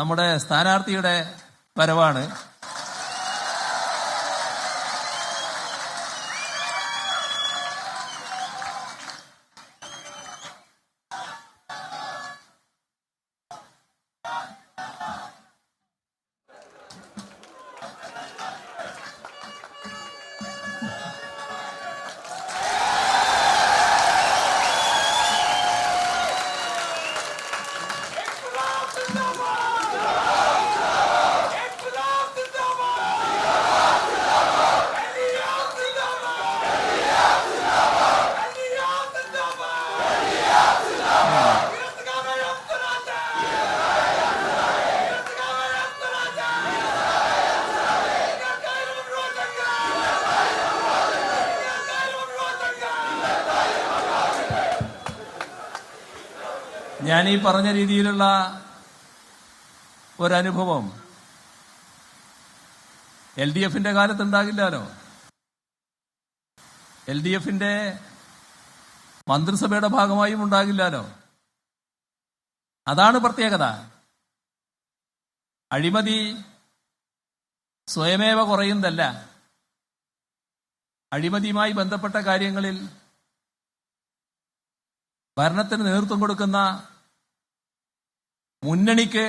നമ്മുടെ സ്ഥാനാർത്ഥിയുടെ വരവാണ്. ഞാൻ ഈ പറഞ്ഞ രീതിയിലുള്ള ഒരനുഭവം LDFന്റെ കാലത്തുണ്ടാകില്ലല്ലോ. LDFന്റെ മന്ത്രിസഭയുടെ ഭാഗമായും ഉണ്ടാകില്ലല്ലോ. അതാണ് പ്രത്യേകത. അഴിമതി സ്വയമേവ കുറയുന്നതല്ല. അഴിമതിയുമായി ബന്ധപ്പെട്ട കാര്യങ്ങളിൽ ഭരണത്തിന് നേതൃത്വം കൊടുക്കുന്ന മുന്നണിക്ക്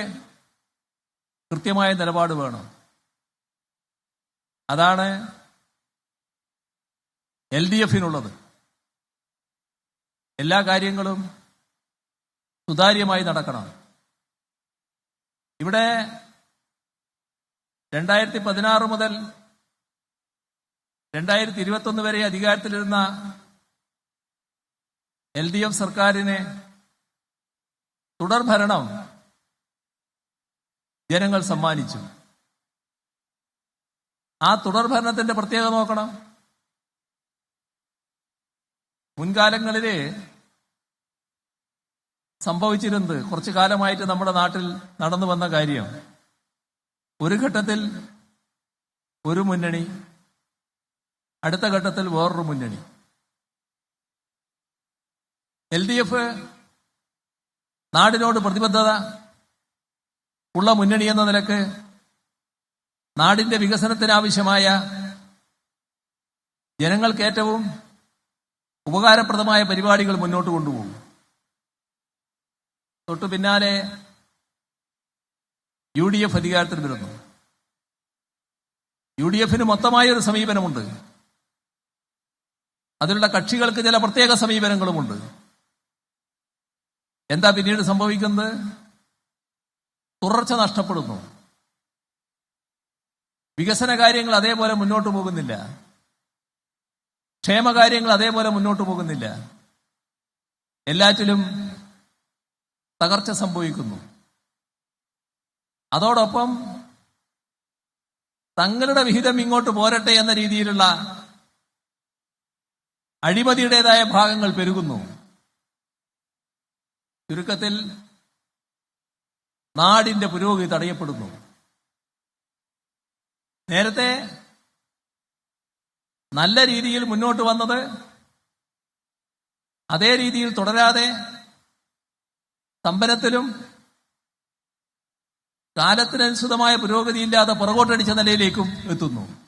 കൃത്യമായ നിലപാട് വേണം. അതാണ് LDFനുള്ളത്. എല്ലാ കാര്യങ്ങളും സുതാര്യമായി നടക്കണം. ഇവിടെ 2016 മുതൽ 2021 വരെ അധികാരത്തിലിരുന്ന LDF സർക്കാരിന് തുടർഭരണം ജനങ്ങൾ സമ്മാനിച്ചു. ആ തുടർഭരണത്തിന്റെ പ്രത്യേകത നോക്കണം. മുൻകാലങ്ങളിൽ സംഭവിച്ചിരുന്നത് കുറച്ചു കാലമായിട്ട് നമ്മുടെ നാട്ടിൽ നടന്നു വന്ന കാര്യം, ഒരു ഘട്ടത്തിൽ ഒരു മുന്നണി, അടുത്ത ഘട്ടത്തിൽ വേറൊരു മുന്നണി. LDF നാടിനോട് പ്രതിബദ്ധത ഉള്ള മുന്നണി എന്ന നിലക്ക് നാടിന്റെ വികസനത്തിനാവശ്യമായ ജനങ്ങൾക്ക് ഏറ്റവും ഉപകാരപ്രദമായ പരിപാടികൾ മുന്നോട്ട് കൊണ്ടുപോകും. തൊട്ടു പിന്നാലെ UDF അധികാരത്തിൽ വരുന്നു. UDFന് മൊത്തമായ ഒരു സമീപനമുണ്ട്. അതിലുള്ള കക്ഷികൾക്ക് ചില പ്രത്യേക സമീപനങ്ങളുമുണ്ട്. എന്താ പിന്നീട് സംഭവിക്കുന്നത്? തുടർച്ച നഷ്ടപ്പെടുന്നു. വികസന കാര്യങ്ങൾ അതേപോലെ മുന്നോട്ട് പോകുന്നില്ല. ക്ഷേമകാര്യങ്ങൾ അതേപോലെ മുന്നോട്ട് പോകുന്നില്ല. എല്ലാറ്റിലും തകർച്ച സംഭവിക്കുന്നു. അതോടൊപ്പം തങ്ങളുടെ വിഹിതം ഇങ്ങോട്ട് പോരട്ടെ എന്ന രീതിയിലുള്ള അഴിമതിയുടേതായ ഭാഗങ്ങൾ പെരുകുന്നു. ചുരുക്കത്തിൽ നാടിന്റെ പുരോഗതി തടയപ്പെടുന്നു. നേരത്തെ നല്ല രീതിയിൽ മുന്നോട്ട് വന്നത് അതേ രീതിയിൽ തുടരാതെ സ്തംഭനത്തിലും കാലത്തിനനുസൃതമായ പുരോഗതിയില്ലാതെ പുറകോട്ടടിച്ച നിലയിലേക്കും എത്തുന്നു.